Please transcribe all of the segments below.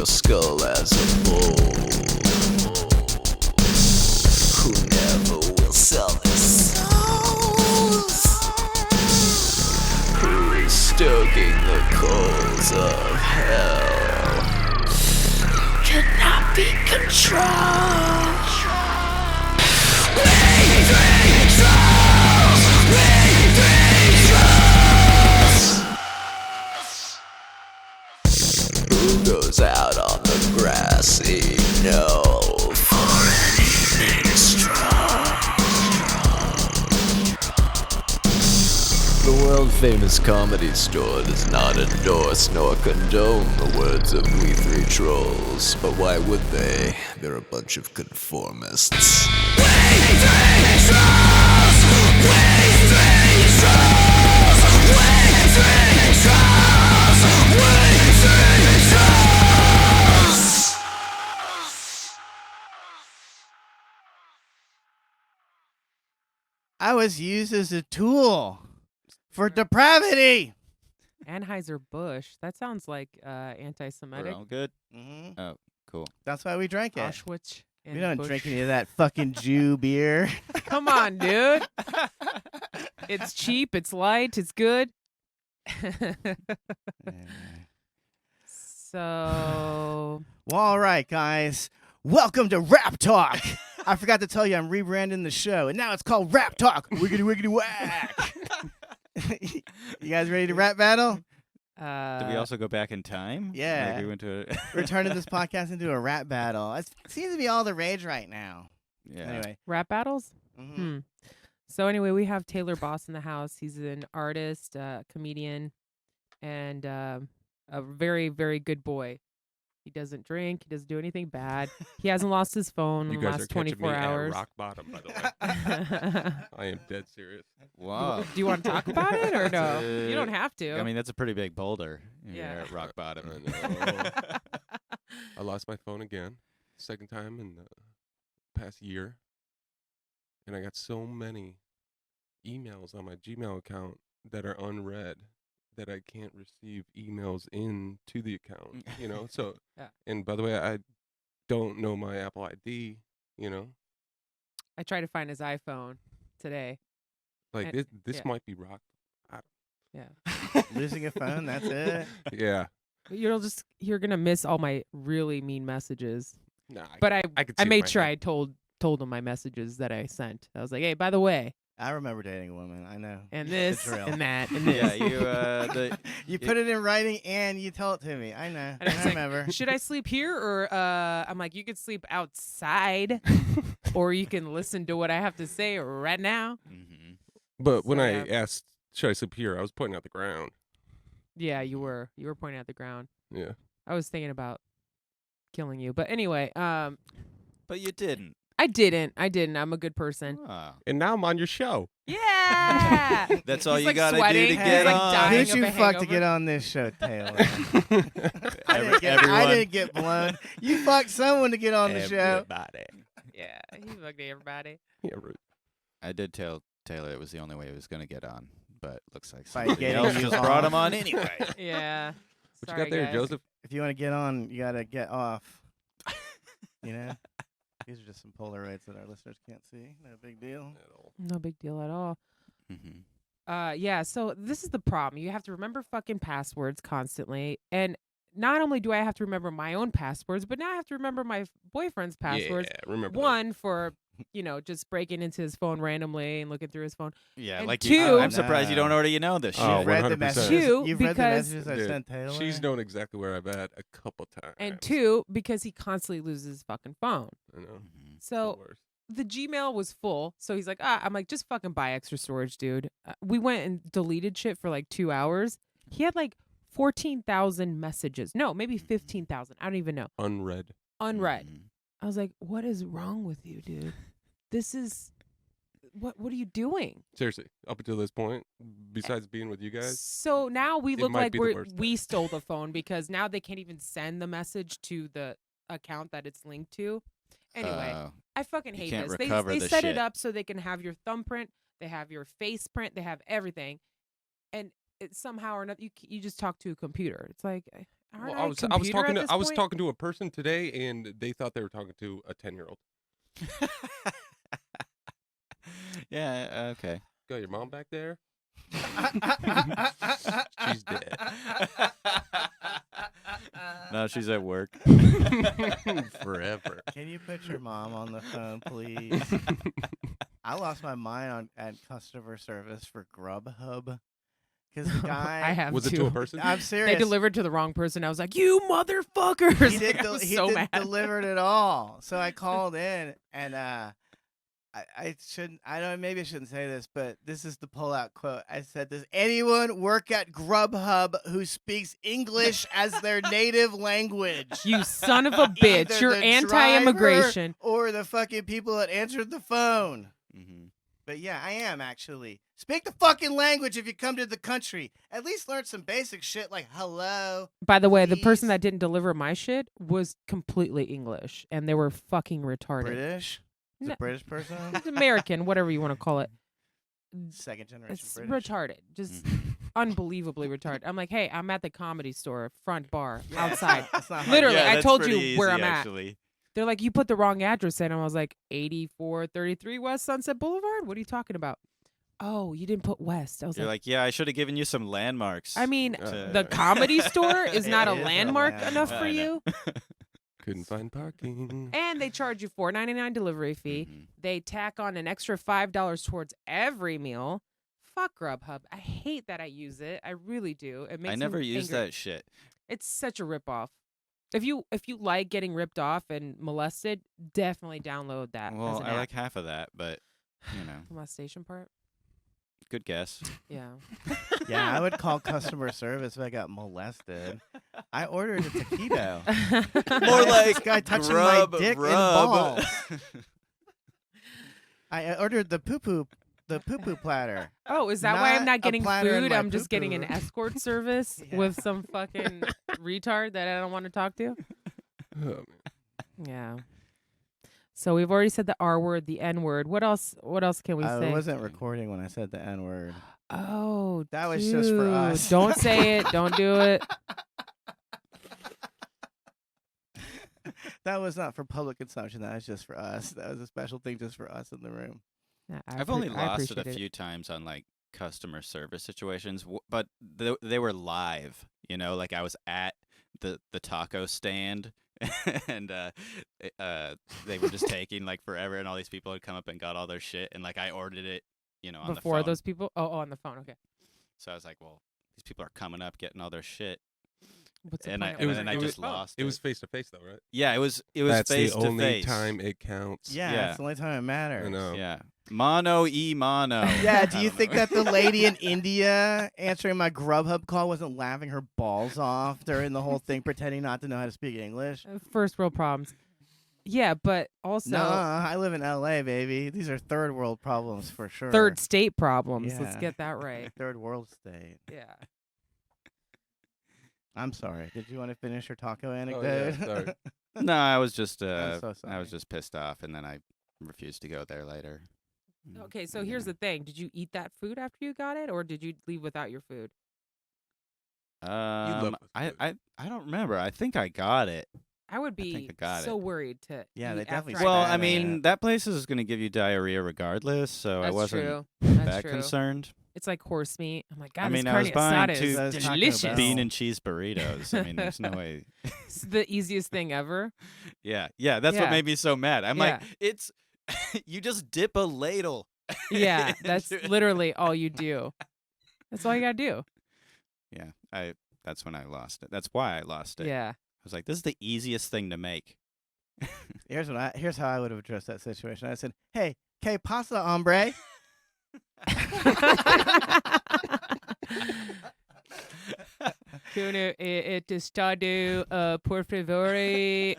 your skull as a bull, who never will sell their souls, who is stoking the coals of hell, cannot be controlled. Who goes out on the grassy knoll for anything strong? The world-famous Comedy Store does not endorse nor condone the words of we three trolls, but why would they? They're a bunch of conformists. We three trolls! We three trolls! We three trolls! We three trolls! I was used as a tool for depravity. Anheuser-Busch. That sounds like anti-Semitic. We're all good? Mm-hmm. Oh, cool. That's why we drank it. Auschwitz. We don't drink any of that fucking Jew beer. Come on, dude. It's cheap. It's light. It's good. So, Well, all right, guys. Welcome to Rap Talk. I forgot to tell you I'm rebranding the show, and now it's called Rap Talk. Wiggity, wiggity, whack. You guys ready to rap battle? Did we also go back in time? Yeah. Like we went to We're turning this podcast into a rap battle. It seems to be all the rage right now. Yeah. Anyway. rap battles? Mm-hmm. So anyway, we have Taylor Boss in the house. He's an artist, comedian, and a very, very good boy. He doesn't drink. He doesn't do anything bad. He hasn't lost his phone in You the guys are last catching 24 me hours. at rock bottom, by the way. I am dead serious. Wow. Do you want to talk about it or no? That's You don't have to. I mean, that's a pretty big boulder. Yeah. At rock bottom. I know. I lost my phone again, second time in the past year, and I got so many emails on my Gmail account that are unread that I can't receive emails into the account. You know, so Yeah. and by the way, I don't know my Apple ID. You know, I tried to find his iPhone today. like And- this yeah. might be rock. Yeah. Losing a phone, that's it. Yeah, You're gonna miss all my really mean messages. nah. But I I could see it in made my sure head. I told him my messages that I sent. I was like, hey, by the way, I remember dating a woman. I know. and The this drill. and that and this. Yeah, you You put it in writing and you tell it to me. I know. And I was I like, remember. should I sleep here or I'm like, you could sleep outside or you can listen to what I have to say right now. Mhm. But when So, I yeah. asked, should I sleep here? I was pointing out the ground. Yeah, you were pointing at the ground. Yeah. I was thinking about killing you. But anyway, But you didn't. I didn't. I'm a good person. Oh. And now I'm on your show. Yeah. That's all He's, you like, gotta do sweating. to He's, get like, on. dying Who'd of you a fuck to hangover. get on this show, Taylor? I Everyone. didn't get blown. You fucked someone to get on the show. Everybody. Yeah, he fucked everybody. Yeah, Ruth. I did tell Taylor it was the only way he was going to get on, but looks like By somebody getting else you just brought him off. on anyway. Yeah. What Sorry, you got there, guys. Joseph? If you want to get on, you got to get off. You know? These are just some Polaroids that our listeners can't see. No big deal. No big deal at all. Mhm. Yeah, so this is the problem. You have to remember fucking passwords constantly. And not only do I have to remember my own passwords, but now I have to remember my boyfriend's passwords. Yeah, remember that. One, for, just breaking into his phone randomly and looking through his phone. Yeah, And like two- I'm surprised you don't already know this shit. Oh, You've read the 100%. messages. Two, You've read the because- messages I Dude, sent Taylor. She's known exactly where I'm at a couple times. And two, because he constantly loses his fucking phone. I know. Mhm. So the Gmail was full. So he's like, I'm like, just fucking buy extra storage, dude. We went and deleted shit for like 2 hours. He had like 14,000 messages. No, maybe 15,000. I don't even know. Unread. Unread. Mhm. I was like, what is wrong with you, dude? This is what are you doing? Seriously, up until this point, besides being with you guys, So now we It look might like be the worst we stole the phone because now they can't even send the message to the account that it's linked to. Anyway, I fucking you hate can't this. recover They the set shit. it up so they can have your thumbprint, they have your face print, they have everything, and it somehow or another you just talk to a computer. It's like Aren't Well, I I was computer talking at to this I was point? talking to a person today, and they thought they were talking to a 10-year-old. Yeah. Okay. Got your mom back there? She's dead. No, she's at work. Forever. Can you put your mom on the phone, please? I lost my mind at customer service for Grubhub because the guy. I have Was it too. to a person? I'm They serious. delivered to the wrong person. I was like, "You motherfuckers!" He did. Like, I was He so did mad. delivered it all. So I called in, and I shouldn't. I don't. Maybe I shouldn't say this, but this is the pull-out quote. I said, "Does anyone work at Grubhub who speaks English as their native language?" You son of a bitch! Either You're the anti-immigration. driver or the fucking people that answered the phone. Mm-hmm. But yeah, I am actually. Speak the fucking language if you come to the country. At least learn some basic shit like hello. By the way, the person Please. that didn't deliver my shit was completely English, and they were fucking retarded. British? Is No. a British person? It's American, whatever you want to call it. Second generation It's British. retarded, just Mm-hmm. unbelievably retarded. I'm like, hey, I'm at the Comedy Store, front bar, outside. That's not hard. Literally, Yeah, I that's told pretty you where easy, I'm at. actually. They're like, you put the wrong address in. And I was like, 8433 West Sunset Boulevard? What are you talking about? Oh, you didn't put West. I was You're like, like, yeah, I should have given you some landmarks. I mean, Uh, the Comedy Store is It not a is a landmark landmark. enough I for know. you. Couldn't find parking. And they charge you $4.99 delivery fee. Mhm. They tack on an extra $5 towards every meal. Fuck Grubhub. I hate that I use it. I really do. It makes I never me used angry. that shit. It's such a ripoff. If you like getting ripped off and molested, definitely download that. as Well, an I app. like half of that, but you know, The molestation part. good guess. Yeah. Yeah, I would call customer service if I got molested. I ordered a taquito. More Why is like this guy touching grub, my dick rub. and balls. I ordered the poo-poo platter. Oh, is that why I'm Not not a getting platter in food? my I'm just getting an poo-poo. escort service Yeah. with some fucking retard that I don't want to talk to. Oh, man. Yeah. So we've already said the R word, the N word. What else? What else can we I say? wasn't recording when I said the N-word. Oh, That was just for dude. us. Don't say it. Don't do it. That was not for public consumption. That was just for us. That was a special thing just for us in the room. Yeah, I've only I lost it a appreciate few times on like customer service situations, but they were live. You know, like I was at the taco stand, and they were just taking like forever, and all these people had come up and got all their shit, and like I ordered it, you know, on Before the phone. those people? Oh, on the phone. Okay. So I was like, well, these people are coming up, getting all their shit, What's the and point? I of and then I ordering just on the phone? lost It was face to face though, right? Yeah, it was That's face the to only face. time it counts. Yeah, Yeah. that's the only time it matters. I know. Yeah, mono e mono. Yeah, I do you don't think know. that the lady in India answering my Grubhub call wasn't laughing her balls off during the whole thing, pretending not to know how to speak English? First world problems. Yeah, but also No, I live in LA, baby. These are third world problems for sure. third state problems. Let's Yeah. get that right. Third world state. Yeah. I'm sorry. Did you want to finish your taco Oh, anecdote? yeah, sorry. No, I was just I'm so I was sorry. just pissed off, and then I refused to go there later. Okay, so here's the thing. Did you eat that food after you got it, or did you leave without your food? I with food. don't remember. I think I got it. I would think be I got so worried to Yeah, eat they definitely after Well, I I got I it. mean, that place is going to give you diarrhea regardless, so I That's wasn't true. That's that true. concerned. It's like horse meat. I'm like, God, I mean, this I was carne buying asada two is Those Taco delicious. Bell. bean and cheese burritos. I mean, there's no way. It's the easiest thing ever. Yeah, that's Yeah. what made me so mad. I'm like, Yeah. it's you just dip a ladle. Yeah, that's into it. literally all you do. That's all you gotta do. Yeah, that's when I lost it. That's why I lost it. Yeah. I was like, this is the easiest thing to make. Here's how I would have addressed that situation. I said, "Hey, que pasa, hombre?" Kuno, estado, por favor,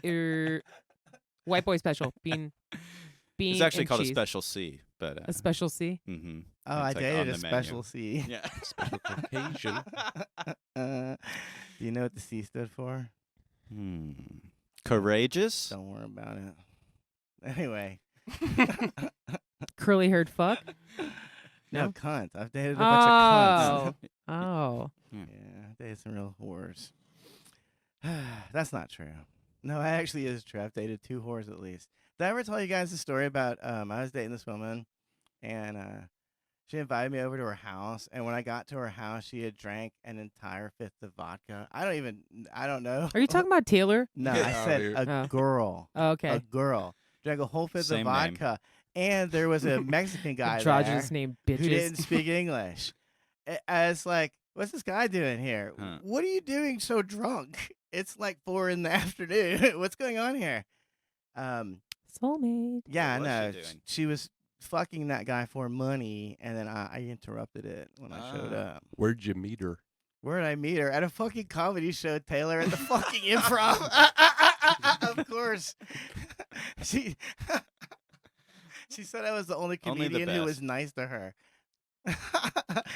white boy special, bean It's actually and called cheese. a special C, but A special C. mm-hmm. Oh, I It's, like, dated on a the menu. special C. Yeah. Special Caucasian. Do you know what the C stood for? Courageous? Don't worry about it. Anyway. Curly haired fuck. No, No? cunt. I've dated a bunch of cunts. Oh. Oh. Yeah, I dated some real whores. That's not true. No, it actually is true. I've dated 2 whores at least. Did I ever tell you guys the story about I was dating this woman and she invited me over to her house, and when I got to her house, she had drank an entire 5th of vodka. I don't know. Are you talking about Taylor? No, Get I outta said here. a Oh. girl. Oh, A okay. girl. Drank a whole 5th Same of name. vodka. And there was a Mexican guy there Androgynous name who didn't bitches. speak English. I was like, what's this guy doing here? Huh. What are you doing so drunk? It's like 4 in the afternoon. What's going on here? Soulmate. Yeah, I What was know. she doing? She was fucking that guy for money, and then I interrupted it when I showed Ah. up. Where'd you meet her? Where did I meet her? At a fucking comedy show, Taylor, at the fucking Improv. Of course. She she said I was the only Only the comedian who was best. nice to her.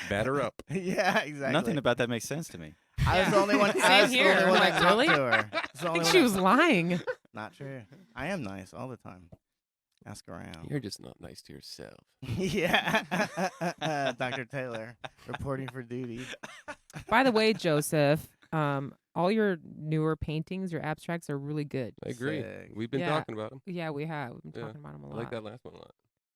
Batter up. Yeah, exactly. Nothing about that makes sense to me. I was the only one. I Same was the here. only I'm one like, that talked really? to her. It's the I only think one she that- was lying. Not true. I am nice all the time. Ask around. You're just not nice to yourself. Yeah. Dr. Taylor, reporting for duty. By the way, Joseph, all your newer paintings, your abstracts are really good. I agree. Sick. We've been Yeah. talking about them. Yeah, we have. We've been Yeah. talking about them a I lot. like that last one a lot.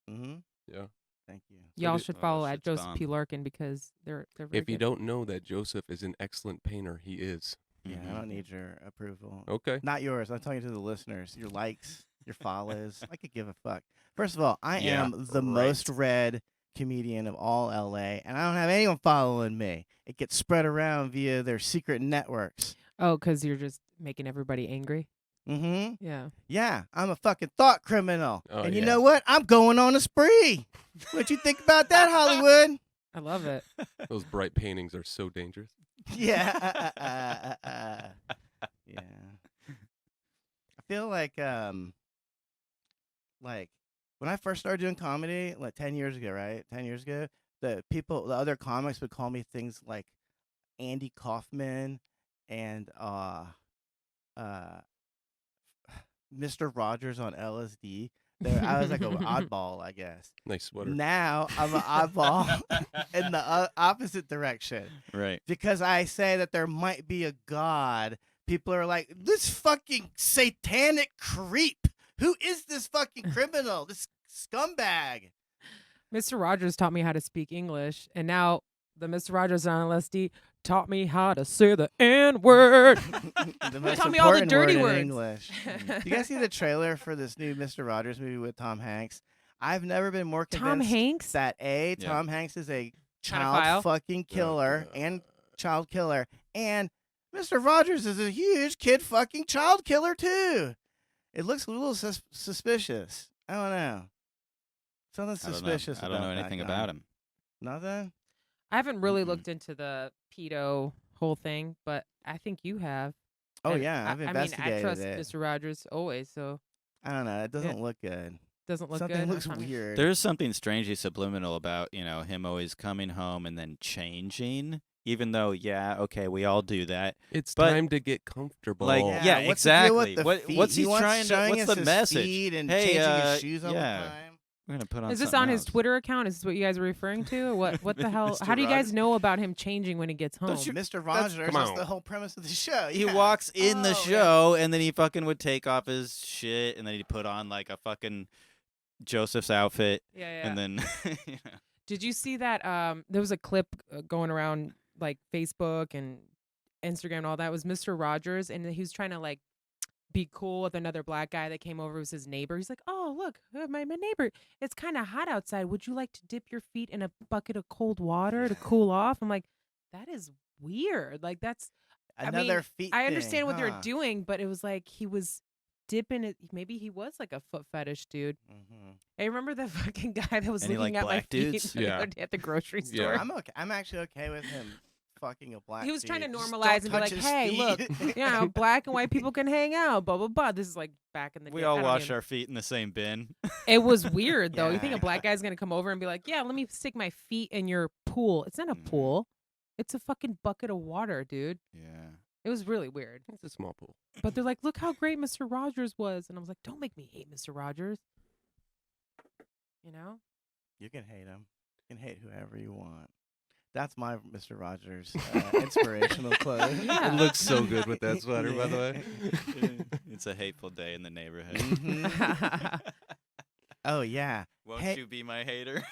Mm-hmm. Yeah. Thank you. Y'all do- should Oh, follow that at shit's Joseph bomb. P. Larkin because they're very If you good. don't know that Joseph is an excellent painter, he is. Yeah, Mhm. I don't need your approval. Okay. Not yours. I'm talking to the listeners. Your likes, your follows. I could give a fuck. First of all, I Yeah, am the right. most read comedian of all LA, and I don't have anyone following me. It gets spread around via their secret networks. Oh, because you're just making everybody angry? Mm-hmm. Yeah. Yeah, I'm a fucking thought criminal. Oh, and you yeah. know what? I'm going on a spree. What you think about that, Hollywood? I love it. Those bright paintings are so dangerous. Yeah. Yeah. I feel like when I first started doing comedy, like 10 years ago, right? 10 years ago, the other comics would call me things like Andy Kaufman and Mr. Rogers on LSD. I was like an oddball, I guess. Nice sweater. Now I'm an oddball in the opposite direction. Right. Because I say that there might be a God, people are like, this fucking satanic creep. Who is this fucking criminal? This scumbag. Mr. Rogers taught me how to speak English, and now the Mr. Rogers on LSD taught me how to say the N-word. The most taught me all the important dirty word words. in English. You guys see the trailer for this new Mr. Rogers movie with Tom Hanks? I've never been more convinced Tom Hanks? that Yeah. Tom Hanks is a Pedophile? child fucking killer God. and child killer, and Mr. Rogers is a huge kid fucking child killer too. It looks a little suspicious. I don't know. Something suspicious. I don't know about that anything guy. about him. Nothing. I haven't really Mm-mm. looked into the pedo whole thing, but I think you have. Oh And yeah, I've I mean, investigated I trust it. Mr. Rogers always, so I don't know. It doesn't look good. doesn't look Something good. looks Tom Hanks. weird. There's something strangely subliminal about, him always coming home and then changing, even though, yeah, okay, we all do that. It's But- time to get comfortable. Like, yeah, what's the deal with exactly. the What- feet? what's he wants trying to- showing what's us the his message? feet and Hey, changing his shoes all yeah. the time. We're going to put on Is this something on his else. Twitter account? Is this what you guys are referring to? Or what the hell? How do you guys know about him changing when he gets home? Mr. Rogers. come That's on. the whole premise of the show. He yeah. walks in the Oh, show, and then he fucking would take off his shit, and then he'd put on, like, a fucking Joseph's outfit, yeah. and then, Did you see that? There was a clip going around like Facebook and Instagram and all that. It was Mr. Rogers, and he was trying to like be cool with another black guy that came over. It was his neighbor. He's like, "Oh, look, my neighbor. It's kind of hot outside. Would you like to dip your feet in a bucket of cold water to cool off?" I'm like, that is weird. Like that's Another I mean, feet. I understand what they were huh? doing, but it was like he was dipping it. Maybe he was like a foot fetish dude. Mhm. I remember the fucking guy that was Any, looking like, at my black feet dudes? the Yeah. other day at the grocery Yeah. store. I'm okay. I'm actually okay with him fucking a black. He was trying to dude. Just normalize don't and be touch like, his "Hey, look, feet. you know, black and white people can hang out." Blah blah blah. This is like back in the we day. all I don't wash even- our feet in the same bin. It was weird though. You think Yeah. a black guy's gonna come over and be like, "Yeah, let me stick my feet in your pool." It's not a Mhm. pool. It's a fucking bucket of water, dude. Yeah. It was really weird. It's a small pool. But they're like, "Look how great Mr. Rogers was," and I was like, "Don't make me hate Mr. Rogers." You know? You can hate him. You can hate whoever you want. That's my Mr. Rogers inspirational quote. Yeah. It looks so good with that sweater, by the way. It's a hateful day in the neighborhood. Mhm. Oh yeah. Won't Hey- you be my hater?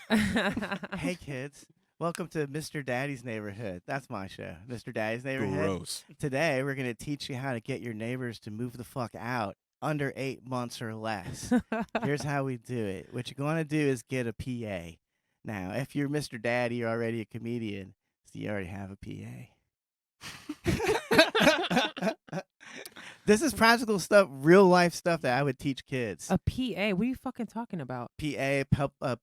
Hey kids, welcome to Mr. Daddy's Neighborhood. That's my show, Mr. Daddy's Neighborhood. Gross. Today we're gonna teach you how to get your neighbors to move the fuck out under 8 months or less. Here's how we do it. What you're gonna do is get a PA. Now, if you're Mr. Daddy, you're already a comedian, so you already have a PA. This is practical stuff, real life stuff that I would teach kids. A PA? What are you fucking talking about? PA,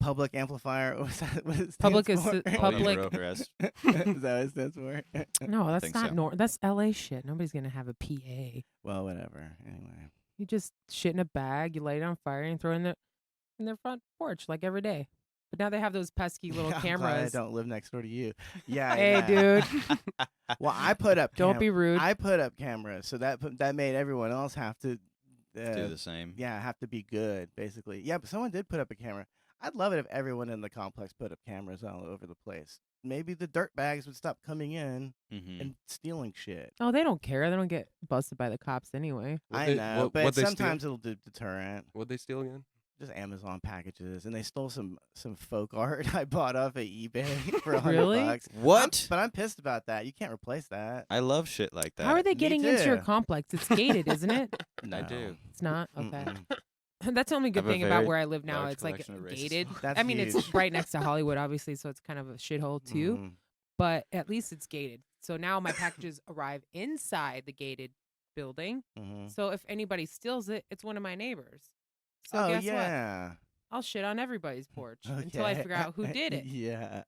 public amplifier. What's that? What it Public stands for? public- Arrest. Is that what it stands for? No, that's think not so. That's LA shit. Nobody's gonna have a PA. Well, whatever. Anyway. You just shit in a bag, you light it on fire, and throw it in their front porch like every day. But now they have those pesky little I'm glad cameras. I don't live next door to you. Yeah. Hey, yeah. dude. Well, I put up. Don't be rude. I put up cameras, so that made everyone else have to. Do the same. Yeah, have to be good, basically. Yeah, but someone did put up a camera. I'd love it if everyone in the complex put up cameras all over the place. Maybe the dirt bags would stop coming in Mm-hmm. and stealing shit. Oh, they don't care. They don't get busted by the cops anyway. I know, but what'd they steal? sometimes it'll do deterrent. What'd they steal again? Just Amazon packages, and they stole some folk art I bought off of eBay for $100. Really? What? But I'm pissed about that. You can't replace that. I love shit like that. How are they getting into your too. complex? It's gated, isn't it? No. I do. It's not? Okay. Mm-mm. That's the only good have a thing about very where I live now. large It's like collection of racist gated. That's I mean, it's huge. right next to Hollywood, obviously, so it's kind of a shithole too. Mhm. But at least it's gated. So now my packages arrive inside the gated building. Mhm. So if anybody steals it, it's one of my neighbors. So Oh guess what? yeah. I'll shit on everybody's porch until I Okay. figure out who did it. Yeah.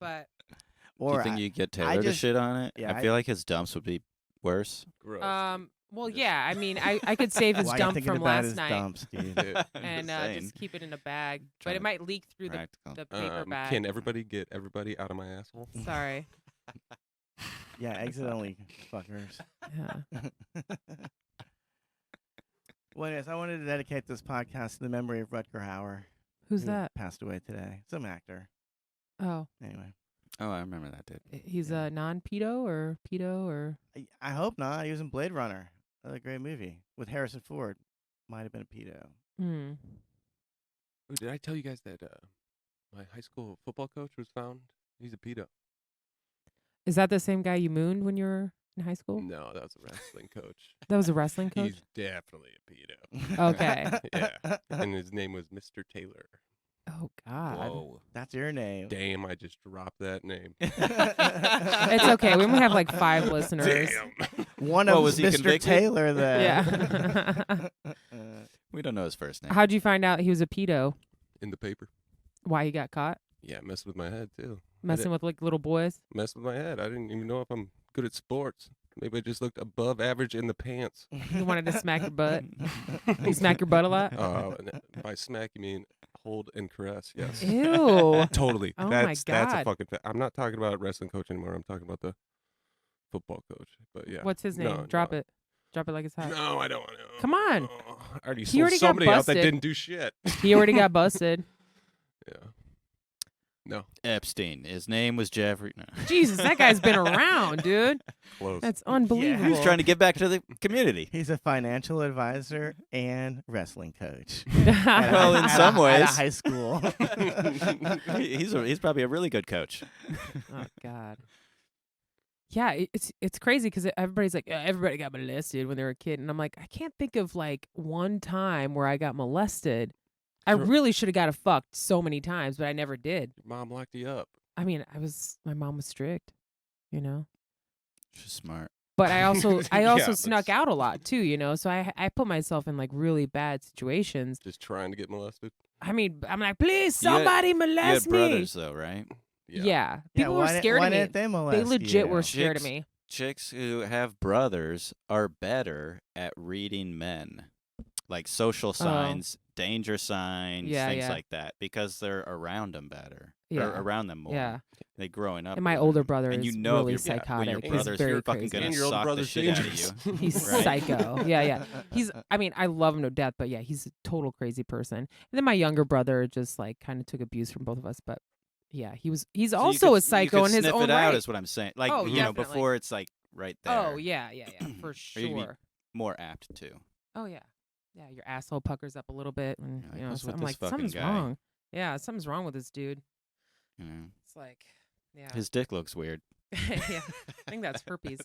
But Do Or you think I- you get I Taylor to just- shit on it? yeah, I feel like his dumps would be worse. Gross. well, Just- yeah. I mean, I could save his why you dump thinking from about last his night dumps, dude? Dude. and just keep it in a bag. But Trying it to might leak through practical. the paper bag. Can everybody get everybody out of my asshole? Sorry. Yeah, exit only fuckers. Yeah. Well, anyways, I wanted to dedicate this podcast to the memory of Rutger Hauer. Who's who that? Passed away today. Some actor. Oh, Anyway, Oh, I remember that dude. he's a non-pedo or pedo or I hope not. He was in Blade Runner, another great movie with Harrison Ford. Might have been a pedo. hmm. Oh, did I tell you guys that my high school football coach was found? He's a pedo. Is that the same guy you mooned when you were in high school? No, that was a wrestling coach. That was a wrestling coach. He's definitely a pedo. Okay. Yeah. And his name was Mr. Taylor. Oh God. Whoa. That's your name. Damn, I just dropped that name. It's okay. We only have like 5 listeners. Damn. One Well, of was he Mr. convicted? Taylor, then. Yeah. We don't know his first name. How'd you find out he was a pedo? In the paper. Why he got caught? Yeah, messed with my head too. Messing with like little boys? Messed with my head. I didn't even know if I'm good at sports. Maybe I just looked above average in the pants. You wanted to smack your butt? You smack your butt a lot? And by smack you mean hold and caress. Yes. Ew. Totally. Oh my That's a God. fucking. I'm not talking about wrestling coach anymore. I'm talking about the football coach. But yeah. What's his name? No, Drop no. it. Drop it like it's hot. No, I don't want to. Come on. I already He sold already got somebody out that busted. didn't do shit. He already got busted. Yeah. No. Epstein. His name was Jeffrey. No. Jesus, that guy's been around, dude. Close. That's unbelievable. He was trying to give back to the community. He's a financial advisor and wrestling coach. Well, in some at a ways. high school. He's probably a really good coach. Oh God. Yeah, it's crazy because everybody's like, everybody got molested when they were a kid, and I'm like, I can't think of like one time where I got molested. I Sure. really should have got fucked so many times, but I never did. Your mom locked you up. I mean, my mom was strict, you know. She's smart. But I also Yeah, but snuck out a lot too, you know. So I put myself in like really bad situations. Just trying to get molested. I mean, I'm like, please, You had- somebody You had molest me. brothers, though, right? Yeah. People were why scared why of me. didn't they They molest legit you? were scared of Chicks- me. Chicks who have brothers are better at reading men, like social signs, danger signs, Yeah, things yeah. like that, because they're around them better. Yeah. Or around them more. Yeah. They growing up. And my with older them. brother and is you know really if your, when psychotic. your He's brothers very are fucking crazy. gonna And your older sock the brother's shit out of dangerous. you. He's Right. psycho. Yeah. I mean, I love him to death, but yeah, he's a total crazy person. And then my younger brother just like kind of took abuse from both of us, but Yeah, he's So you also could- a psycho you could in his sniff own it out right. is what I'm saying. Like Oh, you know, definitely. before it's like right there. Oh yeah, for Or you'd be sure. more apt to. Oh yeah, yeah. Your asshole puckers up a little bit, and You're like, you know, "What's so with I'm this like, fucking something's guy?" wrong. Yeah, something's wrong with this dude. You know? It's like, yeah, His dick looks weird. yeah. I think that's herpes.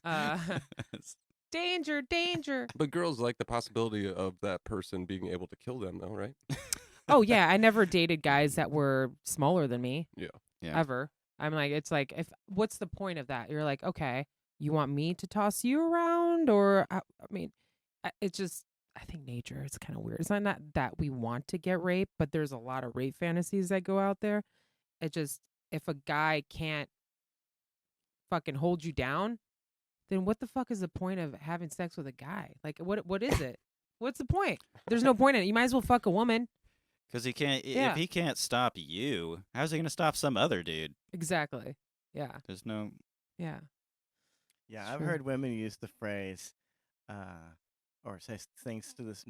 That's- Danger, danger. But girls like the possibility of that person being able to kill them, though, right? Oh yeah, I never dated guys that were smaller than me. Yeah. Yeah. Ever. I'm like, it's like, what's the point of that? You're like, okay, you want me to toss you around, or I mean, it's just, I think nature is kind of weird. It's not that we want to get raped, but there's a lot of rape fantasies that go out there. It just, if a guy can't fucking hold you down, then what the fuck is the point of having sex with a guy? Like, what is it? What's the point? There's no point in it. You might as well fuck a woman. Because he can't. Yeah. If he can't stop you, how's he gonna stop some other dude? Exactly. Yeah. There's no. Yeah. Yeah, I've Sure. heard women use the phrase, or say things to this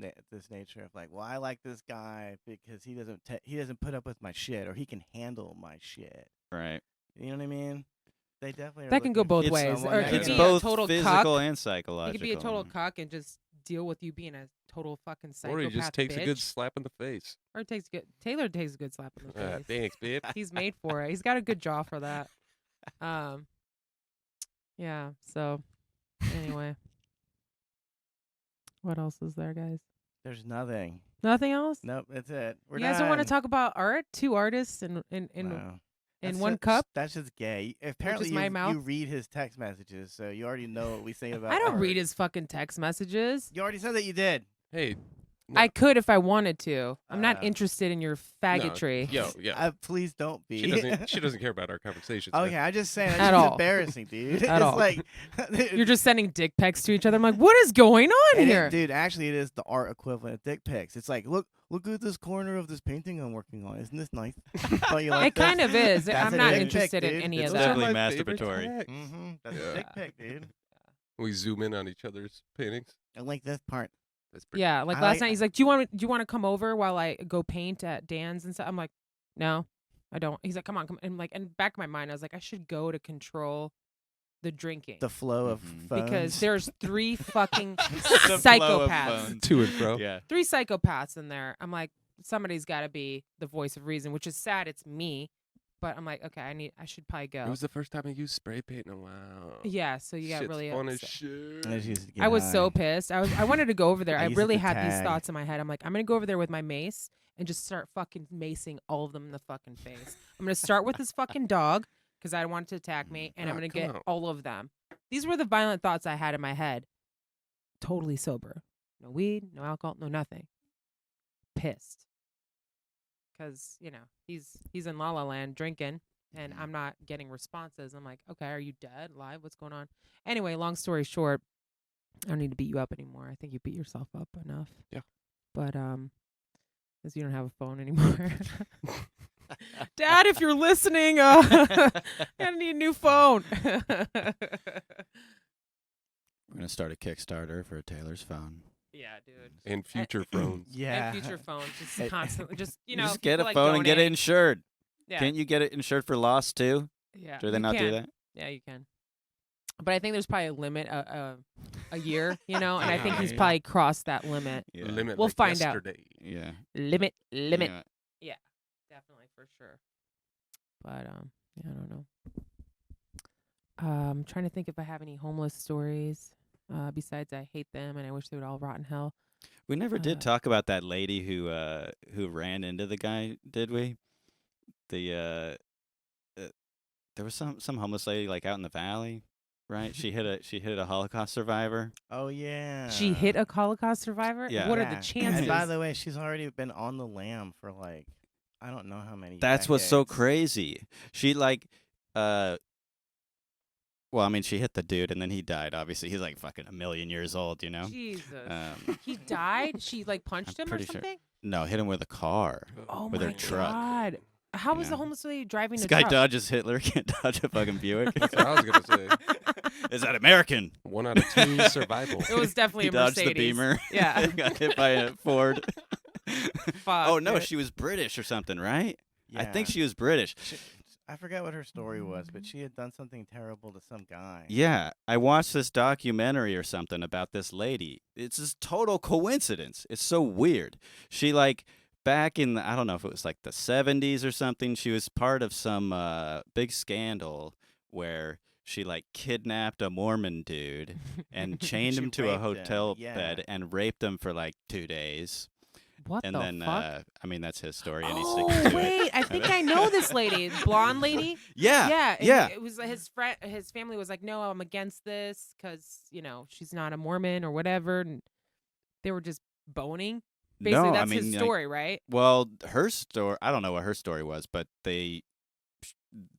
nature of like, "Well, I like this guy because he doesn't put up with my shit, or he can handle my shit." Right. You know what I mean? They definitely are That can go looking both for ways, someone or that it could It's be can- a both total physical cuck. and He psychological. could be a total cuck and just deal with you being a total fucking psychopath. Or he just takes a good bitch. slap in the face. Or Taylor takes a good slap in the face. Thanks, babe. He's made for it. He's got a good jaw for that. Yeah. So, anyway, what else is there, guys? There's nothing. Nothing else. Nope, that's it. We're You guys don't want to done. talk about art? Two artists in Wow. in That's one just- cup. That's just gay. Apparently, my mouth. you read his text messages, so you already know what we think about. I don't art. read his fucking text messages. You already said that you did. Hey. I could if I wanted to. I'm not Uh, interested in your faggotry. Yo, yeah. Please don't be. She doesn't care about our conversations. Okay, man. I'm just saying that's At just all. embarrassing, dude. At it's all. like You're just sending dick pics to each other. I'm like, what is going on and here? dude. Actually, it is the art equivalent of dick pics. It's like, look at this corner of this painting I'm working on. Isn't this nice? Don't you like It kind of is. That's I'm a not dick pic, interested in dude. any It's of Those are that. definitely my favorite masturbatory. texts. That's Yeah. a dick pic, dude. We zoom in on each other's paintings. I like this part. That's pretty Yeah, like I last like- night, he's like, "Do you want to come over while I go paint at Dan's and stuff?" I'm like, "No, I don't." He's like, "Come on, come." And like, in the back of my mind, I was like, "I should go to control the drinking The flow of Mhm. phones. because there's three fucking The flow of psychopaths, phones. to and fro. Yeah. three psychopaths in there." I'm like, somebody's got to be the voice of reason, which is sad. It's me, but I'm like, okay, I should probably go. It was the first time I used spray paint in a while. Yeah, so you got Shit's really fun as upset. shit. I just used to get I was high. so pissed. I wanted to go over there. I I used it really to had these tag. thoughts in my head. I'm like, I'm gonna go over there with my mace and just start fucking macing all of them in the fucking face. I'm gonna start with this fucking dog because I want to attack me, and I'm Ah, gonna come get on. all of them. These were the violent thoughts I had in my head. Totally sober, no weed, no alcohol, no nothing. Pissed because he's in La La Land drinking. And I'm not getting responses. I'm like, okay, are you dead? Alive? What's going on? Anyway, long story short, I don't need to beat you up anymore. I think you beat yourself up enough. Yeah. But because you don't have a phone anymore. Dad, if you're listening, I need a new phone. We're gonna start a Kickstarter for Taylor's phone. Yeah, dude. And future phones. Yeah. And future phones, just Hey. constantly, just You know, just get people, a like, phone and get it donate. insured. Yeah, Can't you get it insured for loss too? yeah. Do they you not do can. that? Yeah, you can. But I think there's probably a limit, a year, and I think he's Yeah. probably crossed that limit. Yeah. Limit We'll like find out. yesterday. Yeah. Limit. Yeah. Definitely for sure. But yeah, I don't know. I'm trying to think if I have any homeless stories. Besides, I hate them and I wish they would all rot in hell. We never did Uh, talk about that lady who ran into the guy, did we? The there was some homeless lady like out in the valley, right? She hit a Holocaust survivor. Oh yeah. She hit a Holocaust survivor. Yeah. What are Yeah. the chances? And by the way, she's already been on the lam for like I don't know how many. That's what's so decades. crazy. She like well, I mean, she hit the dude and then he died. Obviously, he's like fucking a million years old, you know. Jesus. Um, He died. She like punched I'm him or pretty sure. something. no, hit him with a car. Oh With my her truck. god. How was Yeah. the homeless lady driving This a guy truck? dodges Hitler, can't dodge a fucking Buick. That's what I was gonna say. Is that American? 1 out of 2 survival. It was definitely He a dodged Mercedes. the Beamer. Yeah. Got hit by a Ford. Fuck, Oh no, dude. she was British or something, right? I think Yeah. she was British. I forgot what her story was, but she had done something terrible to some guy. Yeah, I watched this documentary or something about this lady. It's just total coincidence. It's so weird. She like back in I don't know if it was like the 70s or something, she was part of some big scandal where she like kidnapped a Mormon dude and chained She him to a raped him, hotel yeah. bed and raped him for like 2 days. What And the then fuck? I mean that's his story and he's Oh sticking to it. wait, I think I know this lady, blonde lady. Yeah. and Yeah. It was his friend. His family was like, "No, I'm against this because she's not a Mormon or whatever." And they were just boning. Basically, No, I that's mean his like, story, right? well, her story, I don't know what her story was, but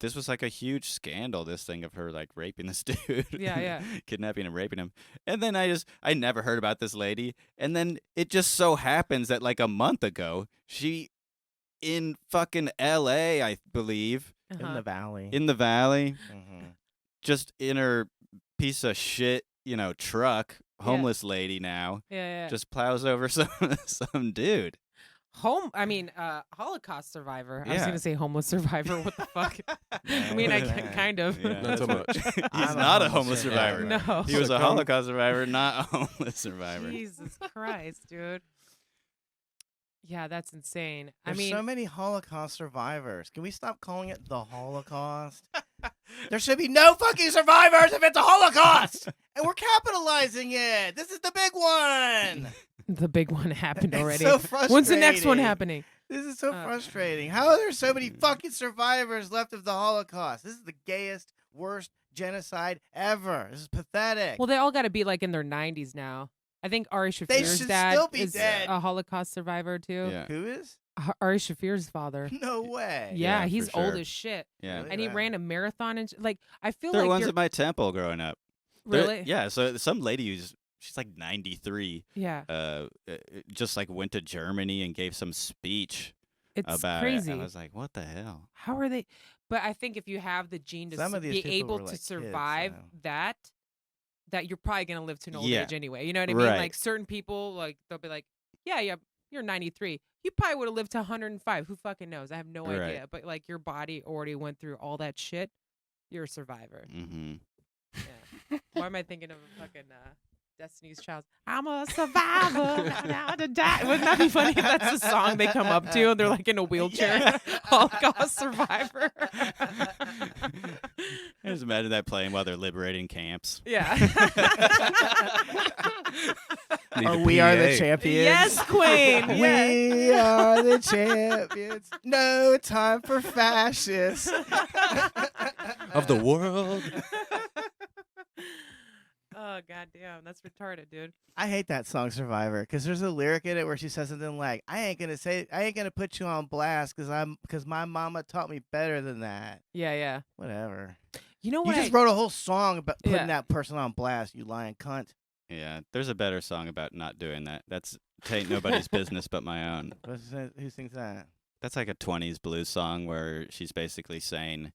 this was like a huge scandal, this thing of her like raping this dude. Yeah. Kidnapping and raping him. And then I never heard about this lady. And then it just so happens that like a month ago, she in fucking LA, I believe, In the valley. in the valley, Mhm. just in her piece of shit, truck, homeless lady now, Yeah. just plows over some dude. Holocaust survivor. I was Yeah. gonna say homeless survivor. What the fuck? I mean, I Yeah. kind of. Yeah. Not so much. He's I'm not a homeless survivor. No. He was a Succumb. Holocaust survivor, not a homeless survivor. Jesus Christ, dude. Yeah, that's insane. There's I mean, so many Holocaust survivors. Can we stop calling it the Holocaust? There should be no fucking survivors if it's a Holocaust! And we're capitalizing it! This is the big one! the big one happened It's already. so frustrating. When's the next one happening? This is so Uh, frustrating. How are there so many fucking survivors left of the Holocaust? This is the gayest, worst genocide ever. This is pathetic. Well, they all got to be like in their 90s now. I think Ari Shafir's should dad still be is dead. a Holocaust survivor too. Yeah. Who is? Ari Shafir's father. No way. Yeah, Yeah, he's for old sure. as shit, Yeah. Really? and he Wow. ran a marathon. And like, I feel There were like ones you're at my temple growing up. There- really. Yeah, so some lady she's like 93, Yeah, just like went to Germany and gave some speech it's about crazy. it. I was like, what the hell? How are they? But I think if you have the gene to Some of these be people able were, to like, kids, survive so. that you're probably gonna live to an old Yeah. age anyway. You know what I mean? Right. Like certain people, like they'll be like, yeah, you're 93. You probably would have lived to 105. Who fucking knows? I have no Right. idea. But like your body already went through all that shit. You're a survivor. Mm-hmm. Yeah. Why am I thinking of a fucking Destiny's Child? I'm a survivor. Now to die. Wouldn't that be funny if that's the song they come up to and they're like in a wheelchair? Yeah. Holocaust survivor. I just imagine that playing while they're liberating camps. Yeah. Need Or a we are the PA. champions. Yes, Queen. Yes. We are the champions. No time for fascists. Of the world. Oh goddamn, that's retarded, dude. I hate that song Survivor because there's a lyric in it where she says something like, I ain't gonna put you on blast because my mama taught me better than that. Yeah. Whatever. You know You what? just wrote a whole song about putting Yeah. that person on blast, you lying cunt. Yeah, there's a better song about not doing that. That's Tain't Nobody's Business But My Own. Who sings that? That's like a 20s blues song where she's basically saying,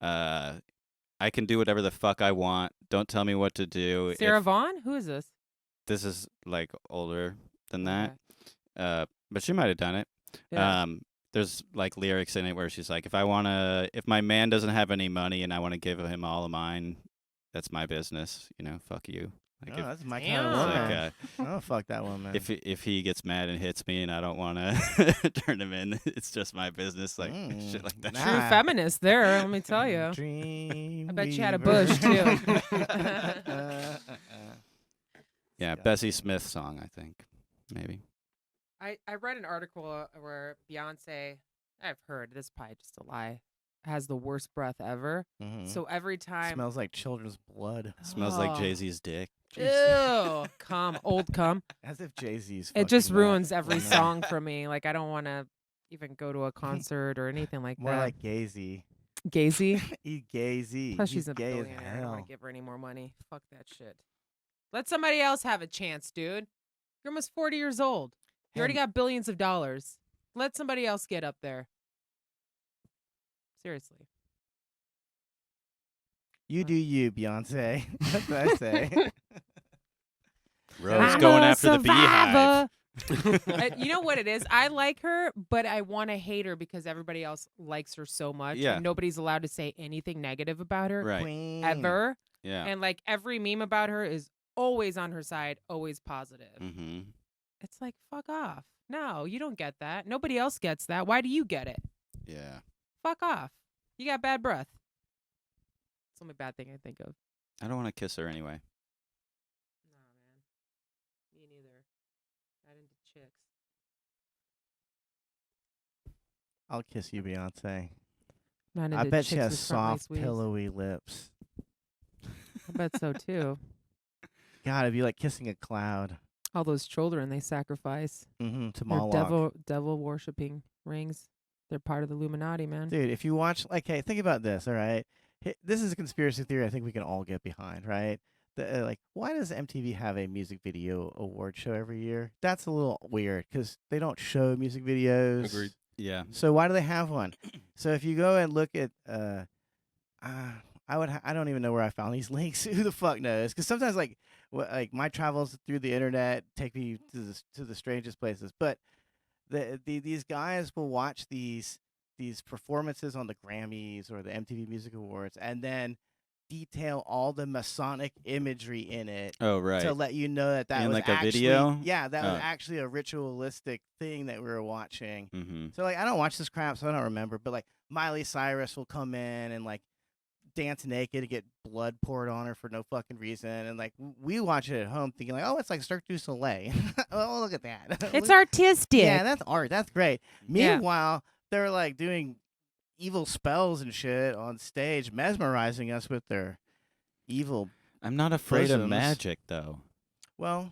I can do whatever the fuck I want. Don't tell me what to do. Sarah If- Vaughan? Who is this? This is like older than Okay. that. But she might have done it. Yeah. There's like lyrics in it where she's like, if my man doesn't have any money and I want to give him all of mine, that's my business. Fuck you. Like Oh, if, that's my kind Damn. of it's woman. like, Oh, fuck that woman. if he gets mad and hits me and I don't want to turn him in, it's just my business. Like shit like that. nah. True feminist there, let me tell you. Dream I bet you had a weaver. bush, too. Yeah, Bessie Smith song, I think. Maybe. I read an article where Beyonce, I've heard, this is probably just a lie, has the worst breath ever. Mhm. So every time. Smells like children's blood. Smells Oh. like Jay-Z's dick. Ew, old cum. As if Jay-Z's. It just fucking ruins that. every I know. song for me. Like, I don't want to even go to a concert or anything like More that. like Gazy. Gazy. Eat Gazy. Plus, He's she's a gay as billionaire. I don't want hell. to give her any more money. Fuck that shit. Let somebody else have a chance, dude. You're almost 40 years old. You already got billions of dollars. Let somebody else get up there. Seriously. You do you, Beyonce. That's what I say. Rose I'm going a after the beehive. survivor. You know what it is? I like her, but I want to hate her because everybody else likes her so much. Yeah. And nobody's allowed to say anything negative about her Right. Queen. ever. Yeah. And like every meme about her is always on her side, always positive. Mm-hmm. It's like, fuck off. No, you don't get that. Nobody else gets that. Why do you get it? Yeah. Fuck off. You got bad breath. It's the only bad thing I think of. I don't want to kiss her anyway. No, man. Me neither. Not into chicks. I'll kiss you, Beyonce. Not into I bet she chicks has with front soft, lace weaves. pillowy lips. I bet so too. God, it'd be like kissing a cloud. All those children they sacrifice. Mm-hmm. To They're Moloch. devil worshipping rings. They're part of the Illuminati, man. Dude, if you watch, like, hey, think about this, all right? This is a conspiracy theory I think we can all get behind, right? Like, why does MTV have a music video award show every year? That's a little weird because they don't show music videos. Agreed. Yeah. So why do they have one? So if you go and look at, I don't even know where I found these links. Who the fuck knows? Because sometimes, like my travels through the internet take me to the strangest places. But these guys will watch these performances on the Grammys or the MTV Music Awards, and then detail all the Masonic imagery in it Oh, right. to let you know that In was like a actually, video? yeah, that was Oh. actually a ritualistic thing that we were watching. Mm-hmm. So like I don't watch this crap, so I don't remember. But like Miley Cyrus will come in and like dance naked to get blood poured on her for no fucking reason, and like we watch it at home thinking like, oh, it's like Cirque du Soleil. Oh, look at that. It's Look- artistic. Yeah, that's art. That's great. Yeah. Meanwhile, they're like doing evil spells and shit on stage, mesmerizing us with their evil. I'm not afraid of Bosoms. magic, though. Well,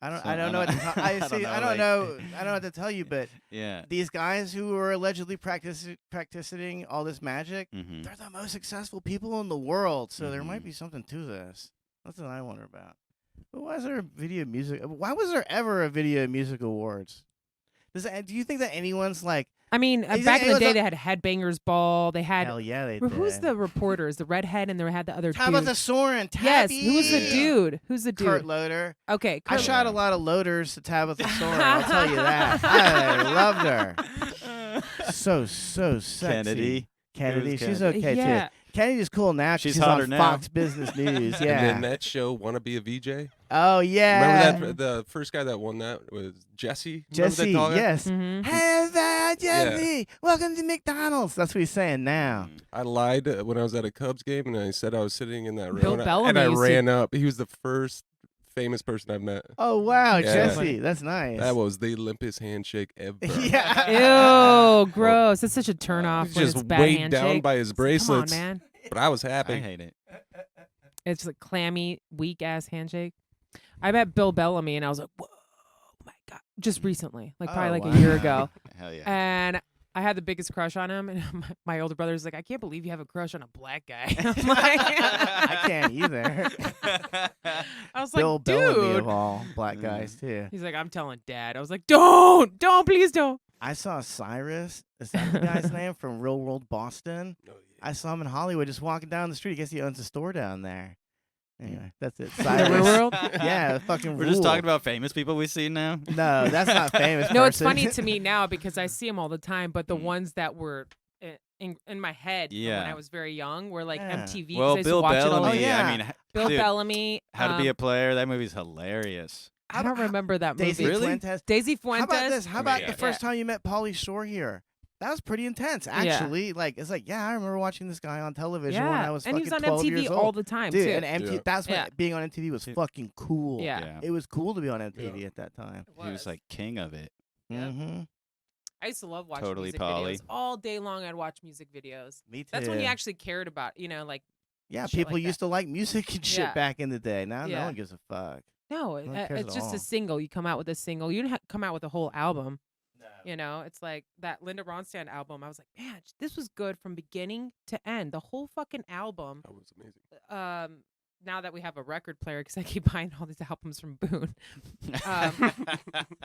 I don't. So I don't know. What to tell, I I don't see. know, I don't like- know. I don't know what to tell you, but Yeah. these guys who are allegedly practicing all this magic, Mm-hmm. they're the most successful people in the world. So there might Mhm. be something to this. That's what I wonder about. But why is there a video music? Why was there ever a video music awards? Do you think that anyone's like, I mean, Is back it- in it the was day, a- they had Headbangers Ball. They had hell yeah, they who's did. the reporters? The redhead, and they had the other Tabitha dude. Soren, Yes, Tabby. who was the Yeah. dude? Who's the dude? Kurt Loder. Okay, I Kurt. shot a lot of loaders to Tabitha Soren. I'll tell you that. I loved her. So sexy. Kennedy. Kennedy. Who's She's Kennedy? okay Yeah. too. Kennedy's cool now. She's She's hotter on now. Fox Business News. And then Yeah. that show, Wanna Be a VJ? Oh yeah. Remember that? The first guy that won that was Jesse. Remember that Jesse? tall guy? Yes. Mhm. Hey there, Jesse. Welcome to McDonald's. That's what he's saying now. Mm. I lied when I was at a Cubs game, and I said I was sitting in that row. Bill and I Bellamy used to- ran up. He was the first famous person I've met. Oh wow, Yeah. Jesse. That's nice. That was the limpest handshake ever. yeah. Ew, gross. It's such a turn off. He's when just it's bad weighed down handshake. by his It's like, bracelets. Come on, man. But I was I happy. hate it. It's a clammy, weak ass handshake. I met Bill Bellamy, and I was like, whoa, my god, just recently, like probably Oh, like a year wow. ago. Hell yeah. And I had the biggest crush on him, and my older brother's like, I can't believe you have a crush on a black guy. I'm like, I can't either. I was Bill like, Bellamy dude. of all black guys too. He's like, I'm telling Dad. I was like, don't, please don't. I saw Cyrus. Is that the guy's name from Real World Boston? Oh, yeah. I saw him in Hollywood just walking down the street. I guess he owns a store down there. Anyway, that's it. The Cyrus. real world? Yeah, fucking We're just rule. talking about famous people we see now. No, that's not famous. No, it's person. funny to me now because I see him all the time, but the Mm. ones that were in my head from when Yeah. I was very young were like Yeah. MTV. 'cause Well, I used to Bill watch it all the Bellamy. Oh, yeah. I mean, Bill dude, Bellamy. How to Be a Player. That movie's hilarious. I don't remember that movie. Daisy Really? Fuentes. Daisy How Fuentes. about this? How about Yeah. the first time you met Pauly Shore here? That was pretty intense, actually. Like it's like, yeah, I remember watching this guy on television when I was and he fucking was on 12 MTV years all old. the time Dude, too. and MTV, Yeah. that's when Yeah. being on MTV was fucking cool. Yeah. Yeah. It was cool to be on MTV at that time. He was like king of it. Yep. Mm-hmm. I used to love watching Totally music Polly. videos all day long. I'd watch music videos. Me too. That's when you actually cared about, like Yeah, shit people like that. used to like music and shit Yeah. back in the day. Now no Yeah. one gives a fuck. no, No one cares it's at just all. a single. You come out with a single. You don't come out with a whole album. It's like that Linda Ronstadt album. I was like, man, this was good from beginning to end. The whole fucking album. That was amazing. Now that we have a record player, because I keep buying all these albums from Boone.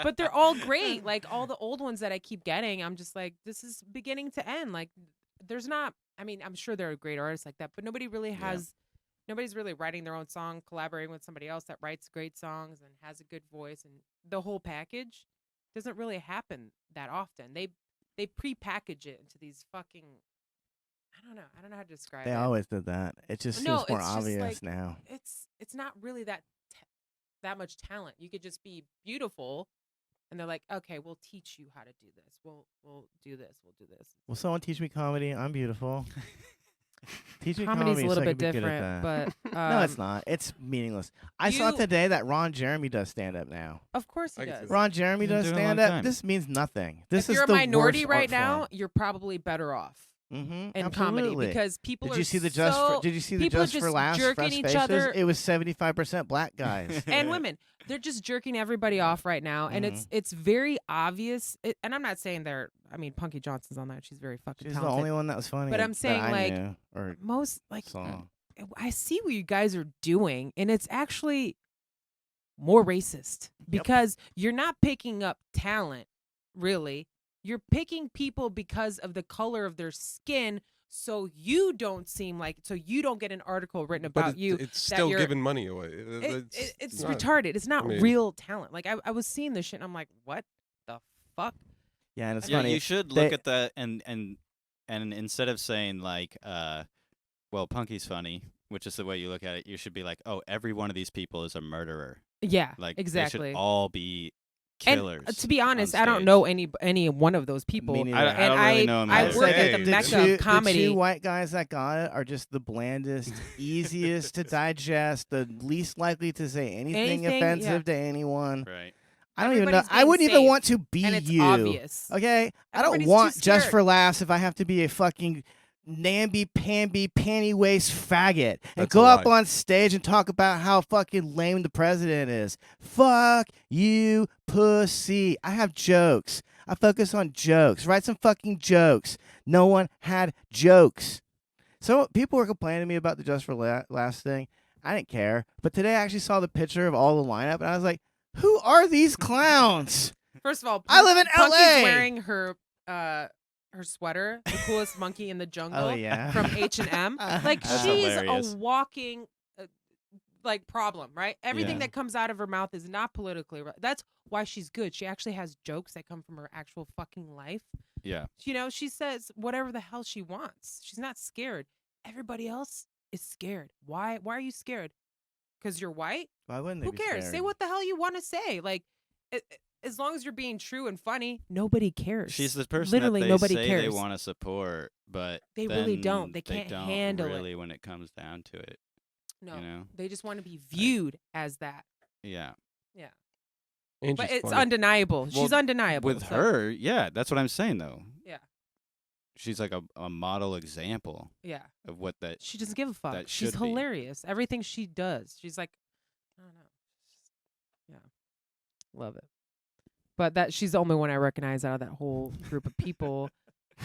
But they're all great. Like all the old ones that I keep getting, I'm just like, this is beginning to end. Like there's not, I mean, I'm sure there are great artists like that, but nobody really has nobody's really writing their own song, collaborating with somebody else that writes great songs and has a good voice, and the whole package doesn't really happen that often. They pre-package it into these fucking, I don't know how to describe They it. always did that. It just No, seems more it's just obvious like- now. It's not really that much talent. You could just be beautiful, and they're like, okay, we'll teach you how to do this. We'll do this. We'll do this. Will someone teach me comedy? I'm beautiful. Teach me Comedy's comedy a little so I bit can be good at different, that. but no, it's not. It's meaningless. I saw You- today that Ron Jeremy does stand up now. Of course he I can see does. that. Ron Jeremy He's been does doing it a long stand up. time. This means nothing. This if is you're a the minority worst right art now, form. you're probably better off Mm-hmm. in Absolutely. comedy because people Did are you see the so, Did you see the people are Just for just Laughs jerking fresh each faces? other- It was 75% black guys. and women. They're just jerking everybody off right now, and Mm-hmm. it's very obvious. And I'm not saying Punky Johnson's on that. She's very fucking She's the talented. only one that was funny. But I'm saying, that I like, knew or Most like saw. I see what you guys are doing, and it's actually more racist because you're not picking up talent, really. You're picking people because of the color of their skin, so you don't get an article written about but you. it's that still you're- giving money away. It's not- retarded. It's not I mean- real talent. Like I was seeing this shit, and I'm like, what the fuck? Yeah, and it's Yeah, funny. you should look at that and instead of saying like, well, Punky's funny, which is the way you look at it, you should be like, oh, every one of these people is a murderer. Yeah, Like exactly. they should all be killers. And to be honest, on I don't stage. know any one of those people. Me neither. I don't really know him I either. work at Hey, the the Mecca of comedy. The two white guys that got it are just the blandest, easiest to digest, the least likely to say anything Anything, offensive to anyone. Right. I don't even know. Everybody's I being wouldn't even safe, want to be and it's you. obvious. Okay, I don't Everybody's want too just scared. for laughs if I have to be a fucking namby-pamby panty waist faggot and That's go a up lie. on stage and talk about how fucking lame the president is. Fuck you, pussy. I have jokes. I focus on jokes. Write some fucking jokes. No one had jokes. So people were complaining to me about the Just for Laughs thing. I didn't care. But today I actually saw the picture of all the lineup, and I was like, who are these clowns? First of all, I live in Punky's LA. wearing her sweater, the coolest monkey in the jungle. Oh, yeah. From H&M. Like That's she's hilarious. a walking like problem, right? Everything Yeah. that comes out of her mouth is not politically right. That's why she's good. She actually has jokes that come from her actual fucking life. Yeah. You know, she says whatever the hell she wants. She's not scared. Everybody else is scared. Why are you scared? Because you're white? Why wouldn't they Who be cares? scared? Say what the hell you want to say. Like, as long as you're being true and funny, nobody cares. She's the person Literally that they nobody say cares. they want to support, but They really then don't. They can't don't handle it. really when it comes down to it. No, You know? they just want to be viewed as that. Yeah. And But she's it's funny. undeniable. She's Well, undeniable. With so- her, yeah, that's what I'm saying though. Yeah. She's like a model example Yeah. of what that. She doesn't give a fuck. That She's should be. hilarious. Everything she does. She's like, I don't know. Yeah. Love it. But that she's the only one I recognize out of that whole group of people.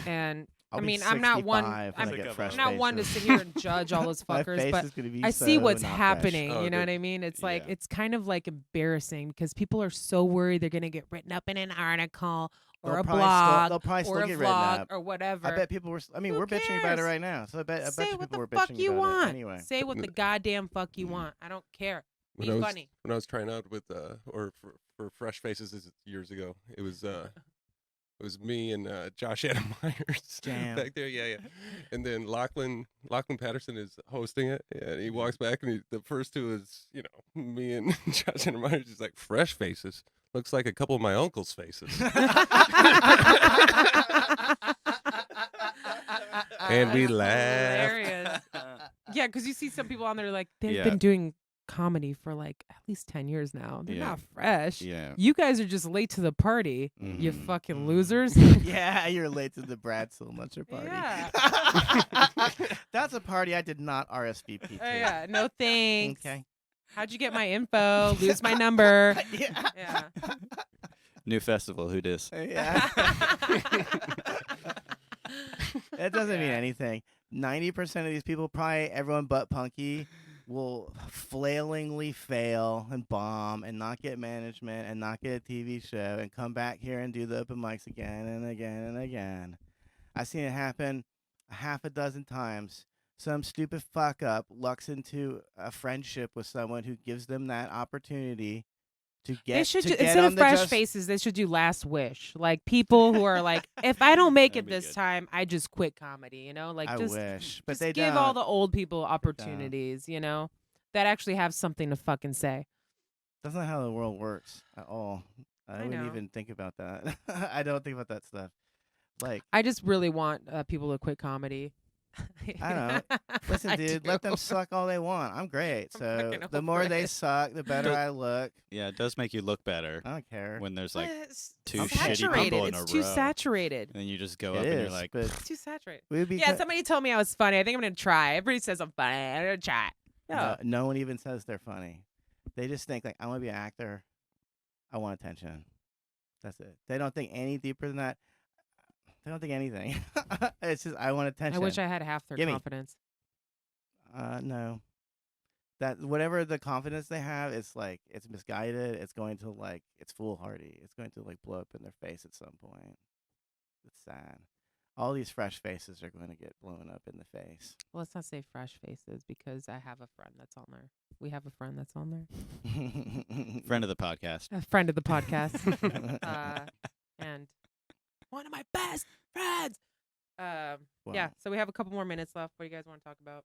And I'll I be mean, I'm not one. 65 when I I'm, get I'm fresh I'm not one to faces. sit here and judge all those My fuckers, face but is gonna be I see so what's not fresh. happening. Oh, You know good. what I mean? It's like Yeah. it's kind of like embarrassing because people are so worried they're gonna get written up in an article or They'll a probably blog they'll probably or still a get written vlog up. or whatever. I bet people were. I mean, Who we're bitching about it cares? right now. So I bet Say you what people the were fuck bitching you about want. it anyway. Say what the goddamn fuck you want. I don't care. Be When funny. when I was trying out with for Fresh Faces this is years ago, it was me and Josh Adam Myers Jam. back there, yeah. And then Lachlan Patterson is hosting it, and he walks back, and the first two is me and Josh Adam Myers. He's like, Fresh Faces looks like a couple of my uncle's faces, and we That's laughed. hilarious. Yeah, because you see some people on there like they've Yeah. been doing comedy for like at least 10 years now. They're Yeah. not fresh. Yeah. You guys are just late to the party. You Mhm. fucking losers. Yeah, you're late to the Brat Cave party. Yeah. That's a party I did not RSVP to. Yeah, no thanks. Okay. How'd you get my info? Lose my number. Yeah. Yeah. New festival. Who dis? Yeah. That doesn't mean anything. 90% of these people, probably everyone but Punky, will flailingly fail and bomb and not get management and not get a TV show and come back here and do the open mics again and again and again. I've seen it happen a half a dozen times some stupid fuck up lucks into a friendship with someone who gives them that opportunity to get They should to do, get instead on of the fresh just, faces, they should do last wish. Like people who are like, if I don't make That'd it be this good. time, I just quit comedy. You know, like I just wish, but just they give don't. all the old people opportunities. You know, that actually have something to fucking say. That's not how the world works at all. I wouldn't know. even think about that. I don't think about that stuff. Like, I just really want people to quit comedy. I don't know. Listen, I dude, do. let them suck all they want. I'm great. I'm So fucking the more over they it. suck, the better Does- I look. Yeah, it does make you look better I don't care. when there's like It's two I'm shitty saturated. people in It's a too row. saturated. And then you just go It up and you're is, like, but It's too saturated. we would be. Yeah, somebody told me I was funny. I think I'm gonna try. Everybody says I'm funny. I'm gonna try. no, no one even says they're funny. They just think like, I want to be an actor. I want attention. That's it. They don't think any deeper than that. They don't think anything. It's just I want attention. I wish I had half their Gimme. confidence. No. That whatever the confidence they have, it's like it's misguided. It's going to like it's foolhardy. It's going to like blow up in their face at some point. It's sad. All these fresh faces are going to get blown up in the face. Well, let's not say fresh faces because I have a friend that's on there. We have a friend that's on there. friend of the podcast. A friend of the podcast. And one of my best friends. Yeah, Wow. so we have a couple more minutes left. What do you guys want to talk about?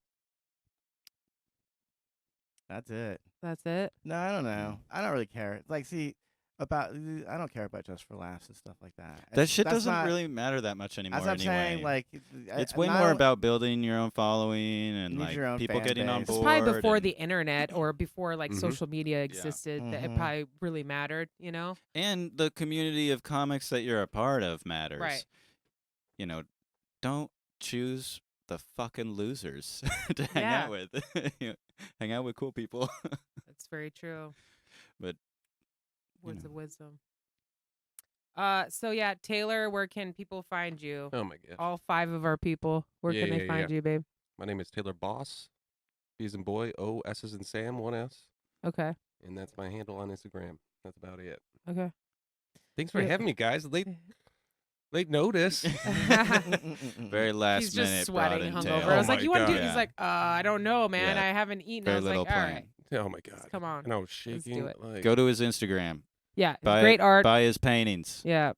That's it. That's it. No, I don't know. I don't really care. Like, see, about I don't care about Just for Laughs and stuff like that. That shit That's doesn't not- really matter that much anymore That's what I'm anyway. saying. Like, It's way more about building your own following and You need like your own people fan getting on base. It's board. probably before and, the internet or before like Mhm. social media existed that it Mhm. probably really mattered, you know? and the community of comics that you're a part of matters. Right. You know, don't choose the fucking losers to hang Yeah. out with. You know, hang out with cool people. That's very true. But, Words know. of wisdom. So yeah, Taylor, where can people find you? Oh my gosh. All 5 of our people. Where can they Yeah, find you, babe? My name is Taylor Boss. B as in boy, O, S as in Sam, 1 S. Okay. And that's my handle on Instagram. That's about it. Okay. Thanks for Yeah. having me, guys. Late notice. very last He's minute. just sweating brought in hungover. Taylor. I was Oh like, my "You want to do?" God. it? He's like, "I don't know, man. Yeah. I haven't eaten." Very I was little like, "All plan. right, Oh my god. come on." And I was Let's do shaking. it. Like, Go to his Instagram. Yeah, it's Buy great art. Buy his paintings. Yeah.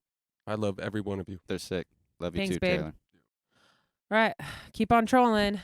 I love every one of you. They're sick. Love you Thanks, too, babe. Taylor. All right. Keep on trolling.